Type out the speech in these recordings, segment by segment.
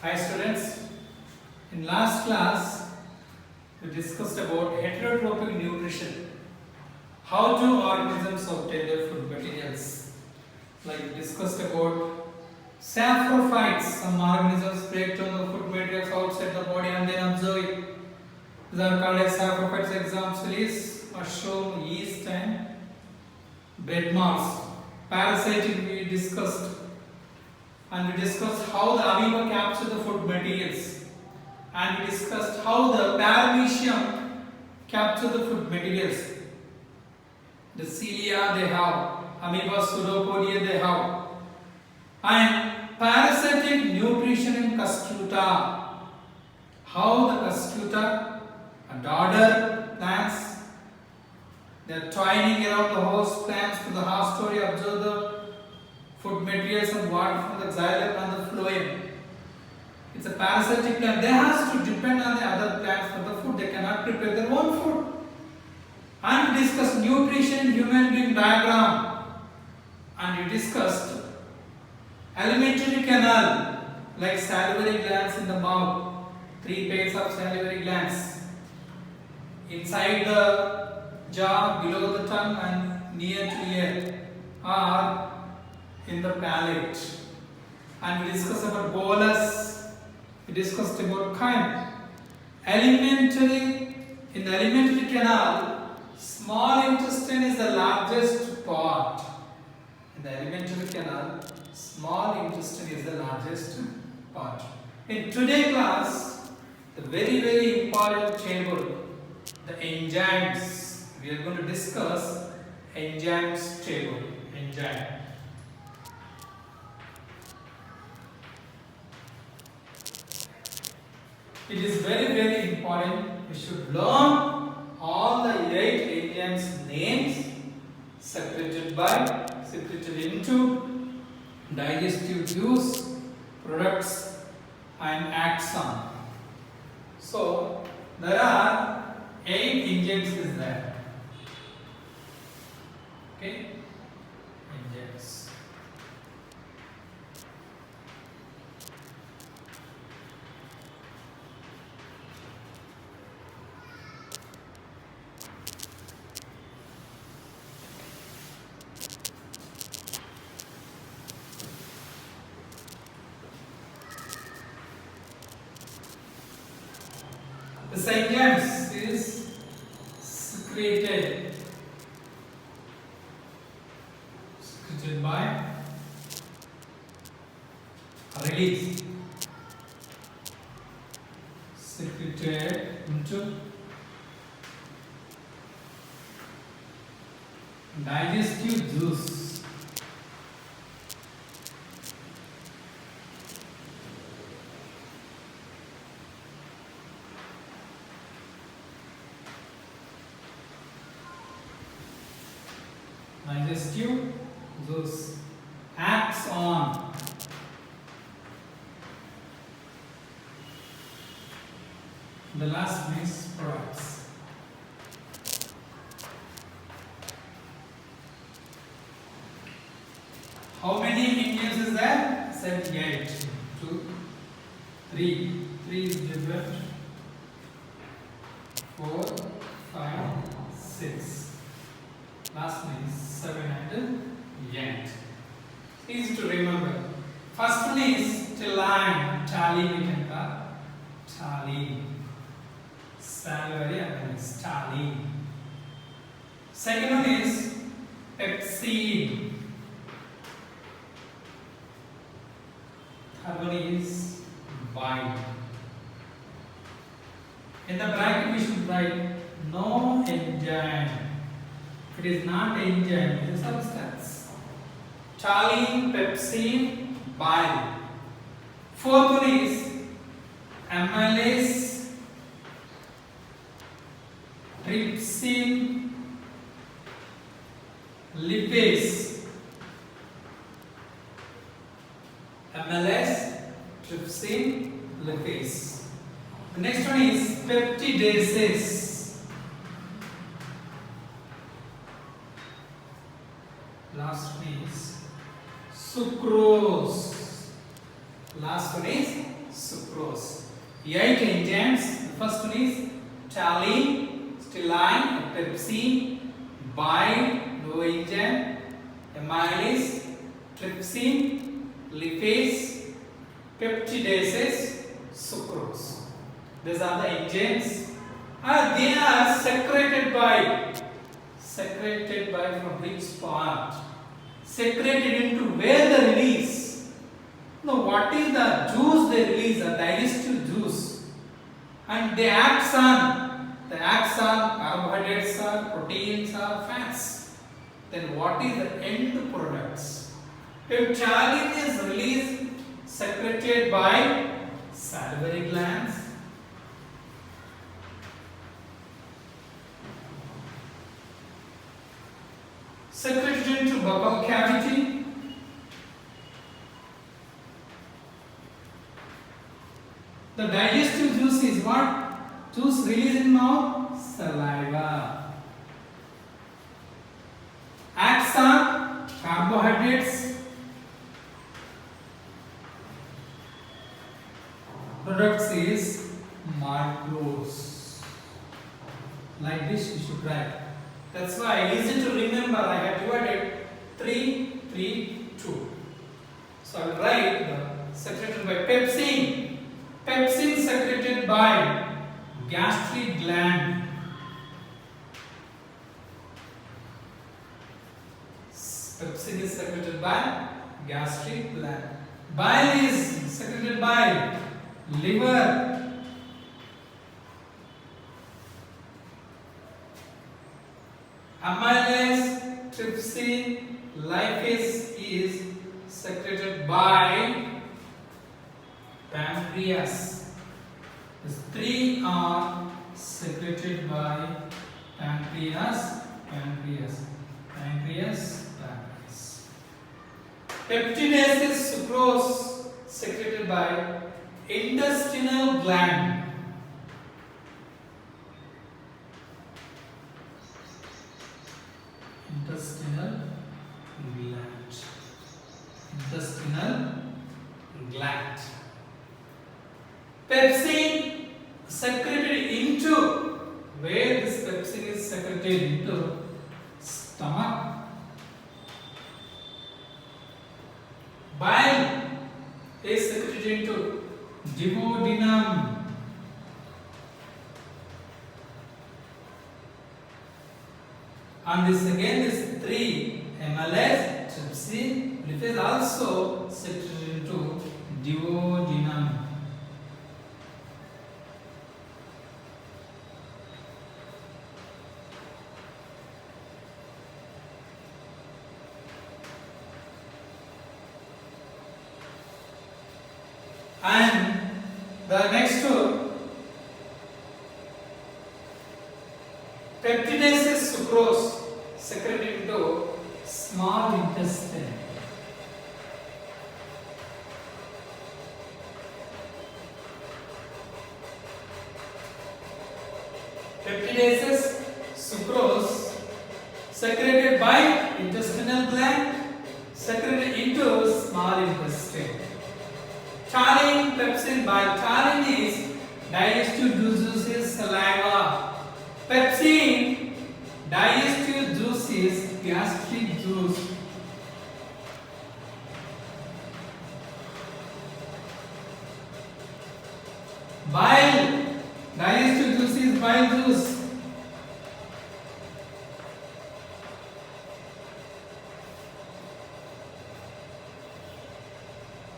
Hi students, in last class we discussed about heterotrophic nutrition. How do organisms obtain their food materials? Like we discussed about saprophytes, some organisms break down the food materials outside the body and then absorb it. These are called as saprophytes. Example is mushroom, yeast and bread moths. Parasitic we discussed, and we discussed how the amoeba capture the food materials, and we discussed how the paramecium capture the food materials. The cilia they have, amoeba pseudopodia they have, and parasitic nutrition in Cuscuta. How the Cuscuta and daughter plants they are twining around the host plants to the host story, observe the food materials and water from the xylem and the phloem. It's a parasitic plant. They have to depend on the other plants for the food. They cannot prepare their own food. And we discussed nutrition in human being diagram. And we discussed alimentary canal like salivary glands in the mouth. 3 pairs of salivary glands. Inside the jaw, below the tongue and near to ear or in the palate. And we discussed about bolus, we discussed about chyme. Alimentary, in the alimentary canal, small intestine is the largest part. In the alimentary canal, small intestine is the largest part. In today's class, the very important table, the enzymes. We are going to discuss enzymes table. Enzyme. It is very important. We should learn all the 8 enzymes names secreted into digestive juice, products and axon. So there are 8 enzymes is there. Okay, enzymes. The enzymes is secreted by release, secreted into digestive juice. Digestive juice acts on the last means products. How many enzymes is there? Said 8. 2, 3. 3 is different. 4, 5, 6. Last means 7 and 8. Easy to remember. First one is taline. Taline we can call. Taline. Salivary and taline. Second one is pepsine. Third one is bile. In the bracket we should write no enzyme. It is not enzyme, it is a substance. Taline, pepsine, bile. Fourth one is amylase, trypsin, lipase. Amylase, trypsin, lipase. The next one is peptidases. Last one is sucrose. Last one is sucrose. 8 enzymes. The first one is taurine, stelline, pepsin, bile, no enzyme, amylase, trypsin, lipase, peptidases, sucrose. These are the enzymes. They are secreted by from which part? Secreted into where they release. Now, what is the juice they release? A digestive juice, and they acts on carbohydrates or proteins or fats. Then what is the end products? If taurine is released, secreted by salivary glands, secreted into buccal cavity, the digestive juice is what? Juice released in mouth? Saliva. Acts on carbohydrates, products is maltose. Like this you should write. That's why easy to remember. I have divided 3, 3, 2. So I will write the secreted by pepsin. Pepsin secreted by gastric gland. Pepsin is secreted by gastric gland. Bile is secreted by liver. Amylase, trypsin, lipase is secreted by pancreas. These 3 are secreted by pancreas. Peptidases, sucrose, secreted by intestinal gland. Intestinal gland. Pepsin secreted into, where this pepsin is secreted into? Stomach. Bile is secreted into duodenum. And this 3 amylase, trypsin, lipase also secreted into duodenum. And the next two, peptidases, sucrose, secreted into small intestine. Peptidases, sucrose, secreted by intestinal gland, secreted into small intestine. Taurine, pepsin, bile. Taurine is digestive juice is saliva. Pepsin, digestive juice is gastric juice. Bile, digestive juice is bile juice.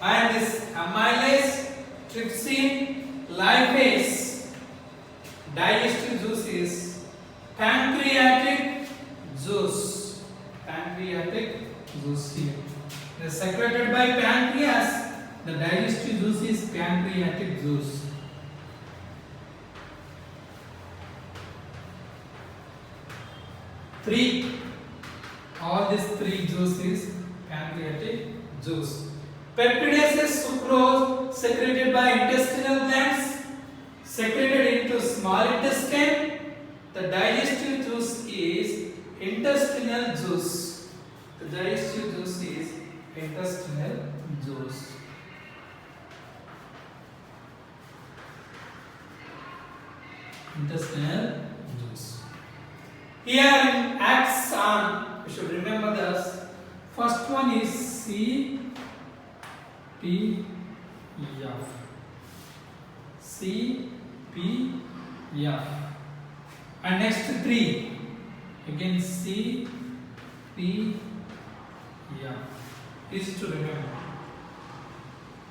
And this amylase, trypsin, lipase, digestive juice is pancreatic juice. Pancreatic juice here. It is secreted by pancreas. The digestive juice is pancreatic juice. All these 3 juice is pancreatic juice. Peptidases, sucrose, secreted by intestinal glands, secreted into small intestine. The digestive juice is intestinal juice. The digestive juice is intestinal juice. Intestinal juice. Here in axon, you should remember this. First one is C P F. C P F. And next three. Again C P F. Easy to remember.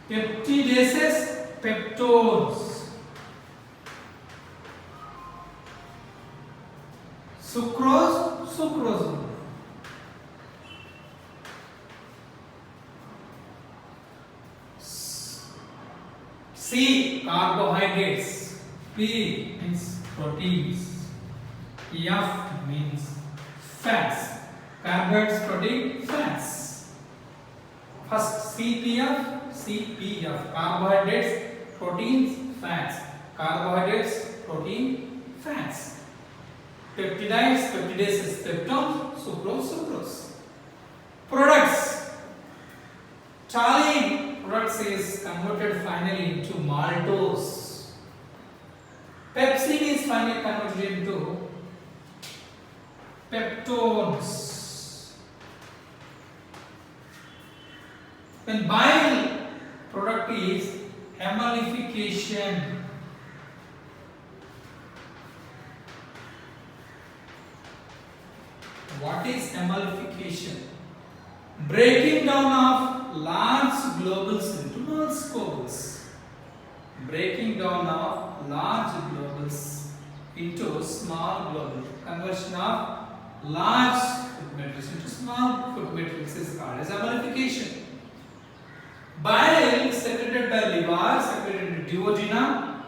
Peptidases, peptones. Sucrose, sucrose. C, carbohydrates. P means proteins. F means fats. Carbohydrates, protein, fats. First CPF, carbohydrates, proteins, fats. Carbohydrates, protein, fats. Peptides, peptidases, peptones, sucrose, sucrose. Products. Taurine products is converted finally into maltose. Pepsin is finally converted into peptones. When bile product is emulsification. What is emulsification? Breaking down of large globules into globules. Breaking down of large globules into small globules. Conversion of large food materials into small food materials is called as emulsification. Bile secreted by liver, secreted in duodenum.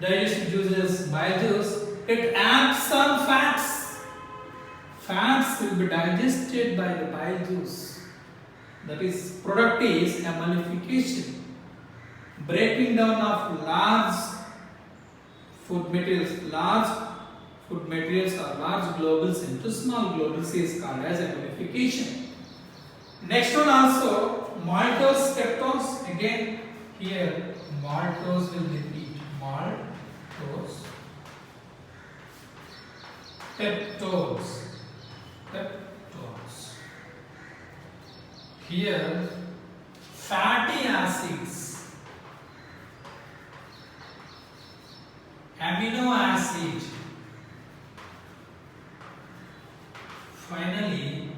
Digestion juices, bile juice. It acts on fats. Fats will be digested by the bile juice. That is, product is emulsification. Breaking down of large food materials or large globules into small globules is called as emulsification. Next one also, maltose, peptones. Again, here maltose will repeat. Maltose, peptones. Peptones. Here, fatty acids, amino acid, finally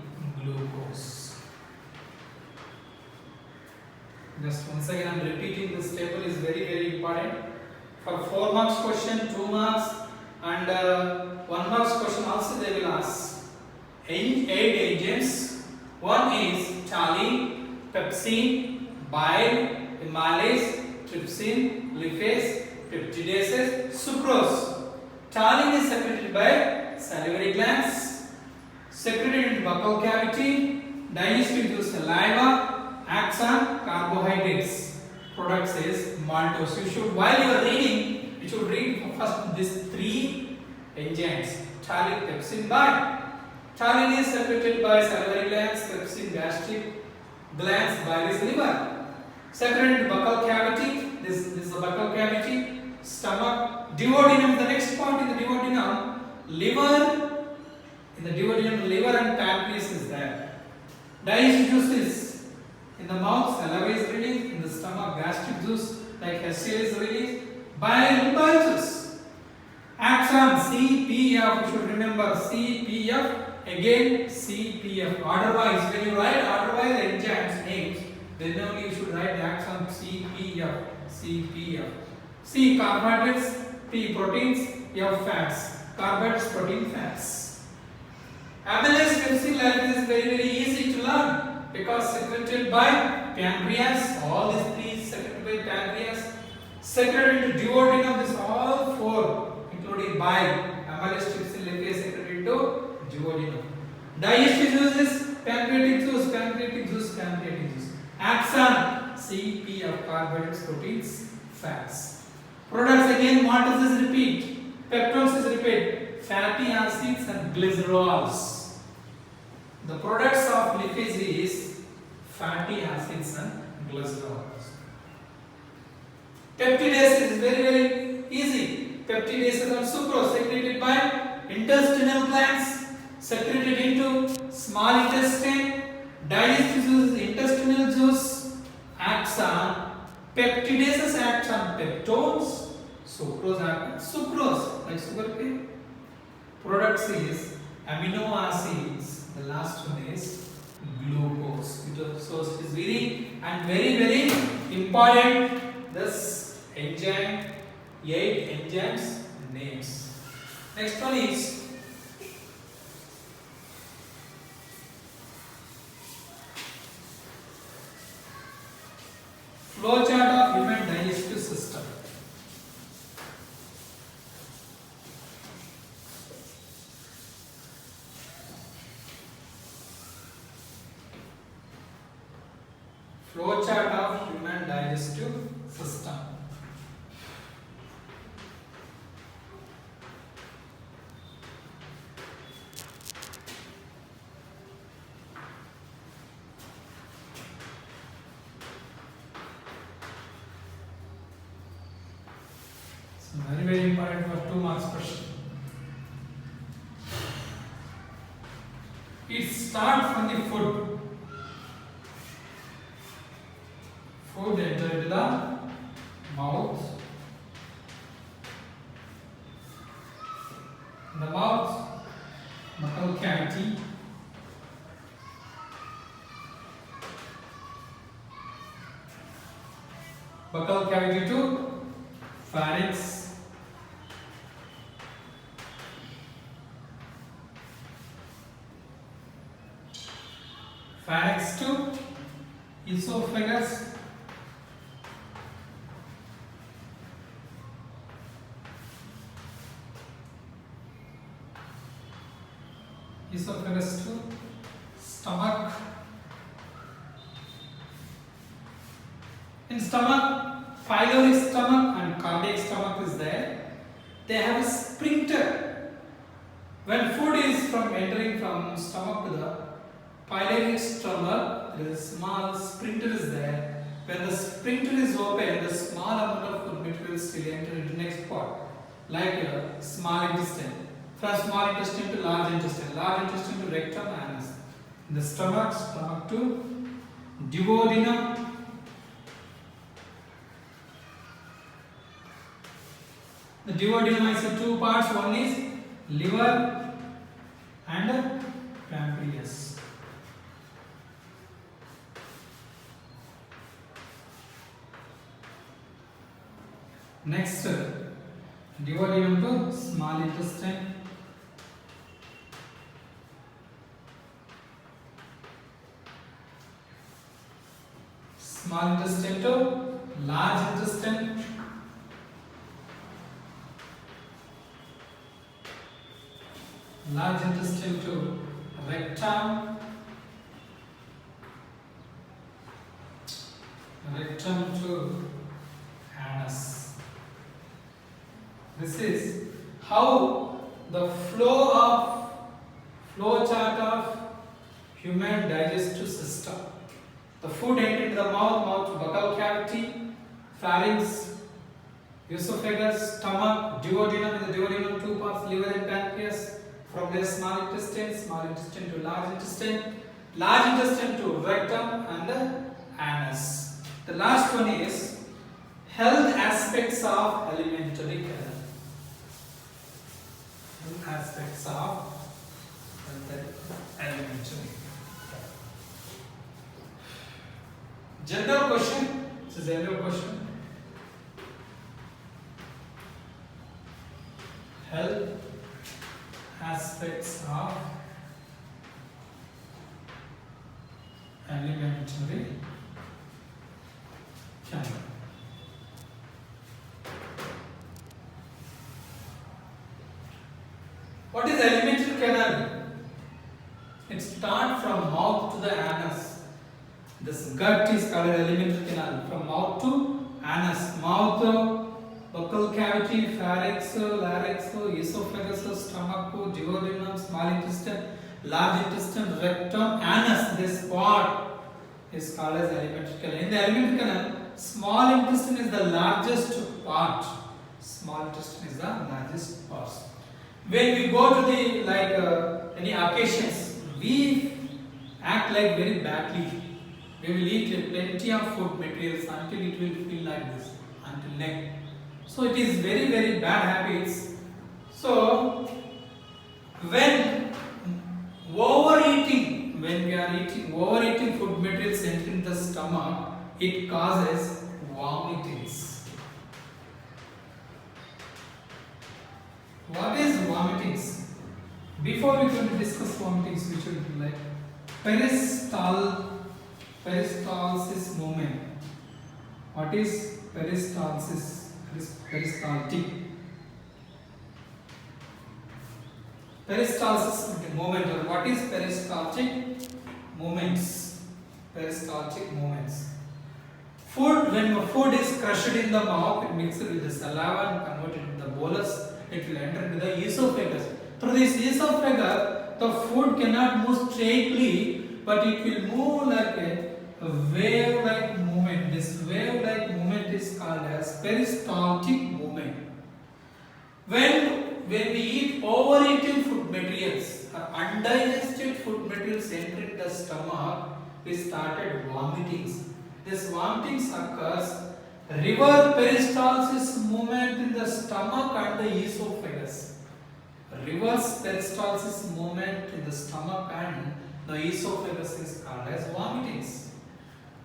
glucose. Just once again I am repeating, this table is very important. For 4 marks question, 2 marks and 1 marks question also they will ask. 8 agents. One is taurine, pepsin, bile, amylase, trypsin, lipase, peptidases, sucrose. Taurine is secreted by salivary glands, secreted in buccal cavity, digestive through saliva, acts on carbohydrates. Products is maltose. You should, while you are reading, you should read first these 3 enzymes: taurine, pepsin, bile. Taurine is secreted by salivary glands, trypsin gastric glands, bile is liver. Secreted in buccal cavity. This is the buccal cavity. Stomach, duodenum. The next part in the duodenum, liver. In the duodenum, liver and pancreas is there. Digestive juices in the mouth, saliva is released. In the stomach, gastric juice like HCl is released. Bile juice. Axon CPF. You should remember CPF. Again CPF. Order-wise, when you write order-wise enzymes names, then only you should write the axon CPF. CPF. C carbohydrates, P proteins, F fats. Carbohydrates, protein, fats. Amylase, penicillin, lactase is very easy to learn because secreted by pancreas. All these 3 secreted by pancreas. Secreted into duodenum. This all 4, including bile, amylase, trypsin, lipase, secreted into duodenum. Digestive juices, pancreatic juice. Axon, CPF, carbohydrates, proteins, fats. Products again, maltose is repeat, peptones is repeat, fatty acids and glycerols. The products of lipase is fatty acids and glycerols. Peptidase is very easy. Peptidases are sucrose secreted by intestinal glands, secreted into small intestine. Digestive juice, intestinal juice acts on peptidases acts on peptones. Sucrose acts on sucrose like sugar cane. Products is amino acids. The last one is glucose. So it is very important. This enzyme, 8 enzymes names. Next one is flowchart of human digestive system. Flowchart of human digestive system. So very important for 2 marks question. It starts from the food. Food enter into the mouth. In the mouth, buccal cavity. Buccal cavity to pharynx. Pharynx to esophagus. Esophagus to stomach. In stomach, pyloric stomach and cardiac stomach is there. They have a sphincter. When food is entering from stomach to the pyloric stomach, there is a small sphincter is there. When the sphincter is open, the small amount of food material still enter into next part, like a small intestine. From small intestine to large intestine to rectum, anus. In the stomach to duodenum. The duodenum has 2 parts. One is liver and pancreas. Next, duodenum to small intestine. Small intestine to large intestine. Large intestine to rectum. Rectum to anus. This is how the flowchart of human digestive system. The food entered the mouth, buccal cavity, pharynx, esophagus, stomach, duodenum. In the duodenum, 2 parts, liver and pancreas. From there, small intestine to large intestine to rectum and anus. The last one is health aspects of alimentary canal. Health aspects of alimentary. General question. This is a general question. Health aspects of alimentary canal. What is alimentary canal? It starts from mouth to the anus. This gut is called alimentary canal. From mouth to anus. Mouth, buccal cavity, pharynx, larynx, esophagus, stomach, duodenum, small intestine, large intestine, rectum, anus. This part is called as alimentary canal. In the alimentary canal, small intestine is the largest part. Small intestine is the largest part. When we go to the any occasions, we act like very badly. We will eat plenty of food materials until it will feel like this, until neck. So it is very very bad habits. So when overeating, when we are overeating food materials entering the stomach, it causes vomitings. What is vomitings? Before we going to discuss vomitings, we should like peristalsis movement. What is peristalsis? Peristaltic. Peristalsis movement, or what is peristaltic movements? Peristaltic movements. Food, when food is crushed in the mouth, it mixed with the saliva and converted into the bolus, it will enter into the esophagus. Through this esophagus, the food cannot move straightly, but it will move like a wave-like movement. This wave-like movement is called as peristaltic movement. When we eat overeaten food materials or undigested food materials entering the stomach, we started vomitings. This vomitings occurs river peristalsis movement in the stomach and the esophagus. Reverse peristalsis movement in the stomach and the esophagus is called as vomitings.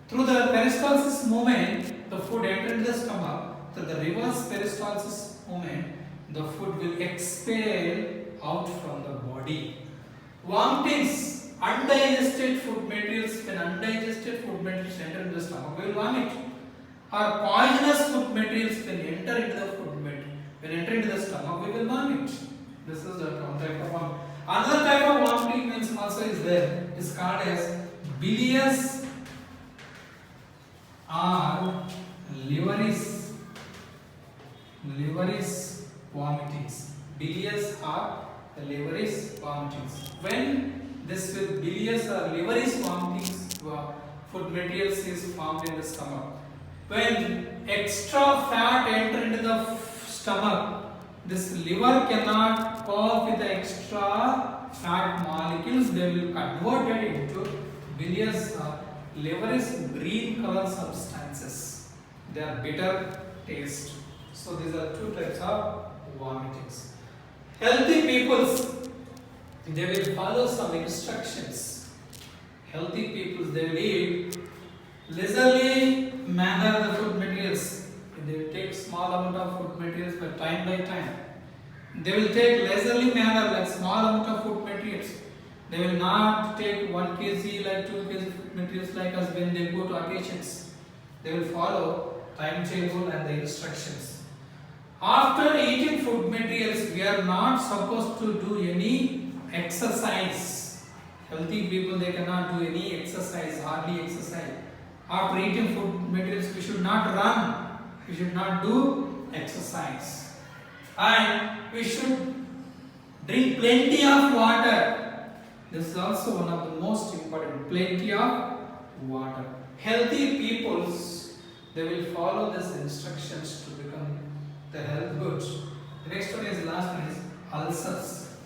Through the peristalsis movement, the food enters the stomach. Through the reverse peristalsis movement, the food will expel out from the body. Vomitings, undigested food materials, when undigested food materials enter into the stomach, we will vomit. Or poisonous food materials, when enter into the food material, when enter into the stomach, we will vomit. This is the one type of vomiting. Another type of vomiting means also is there. It is called as bilious or liveris vomitings. Bilious or liveris vomitings. When this with bilious or liveris vomitings, food materials is formed in the stomach. When extra fat enter into the stomach, this liver cannot cope with the extra fat molecules. They will convert it into bilious or liveris green color substances. They are bitter taste. So these are two types of vomitings. Healthy peoples, they will follow some instructions. Healthy peoples, they will eat leisurely manner the food materials. They will take small amount of food materials by time. They will take leisurely manner like small amount of food materials. They will not take 1 kg like 2 kg food materials like us when they go to occasions. They will follow timetable and the instructions. After eating food materials, we are not supposed to do any exercise. Healthy people, they cannot do any exercise, hardly exercise. After eating food materials, we should not run. We should not do exercise. And we should drink plenty of water. This is also one of the most important. Plenty of water. Healthy peoples, they will follow these instructions to become the health good. The next one is, the last one is ulcers.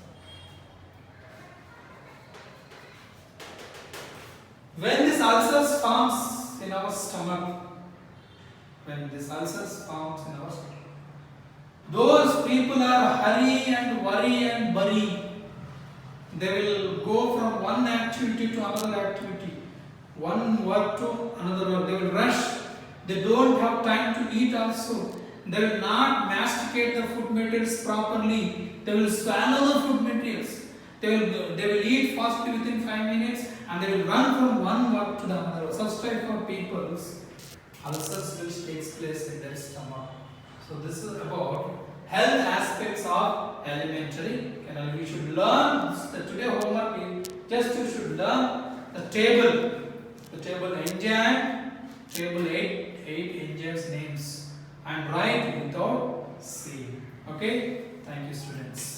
When this ulcers forms in our stomach, those people are hurry and worry and bury. They will go from one activity to another activity, one work to another work. They will rush. They don't have time to eat also. They will not masticate the food materials properly. They will swallow the food materials. They will eat fastly within 5 minutes and they will run from one work to the another. Such type of people's ulcers will take place in their stomach. So this is about health aspects of elementary canal. We should learn today homework is just you should learn the table enzyme, table 8 enzymes names and write without seeing. Okay, thank you students.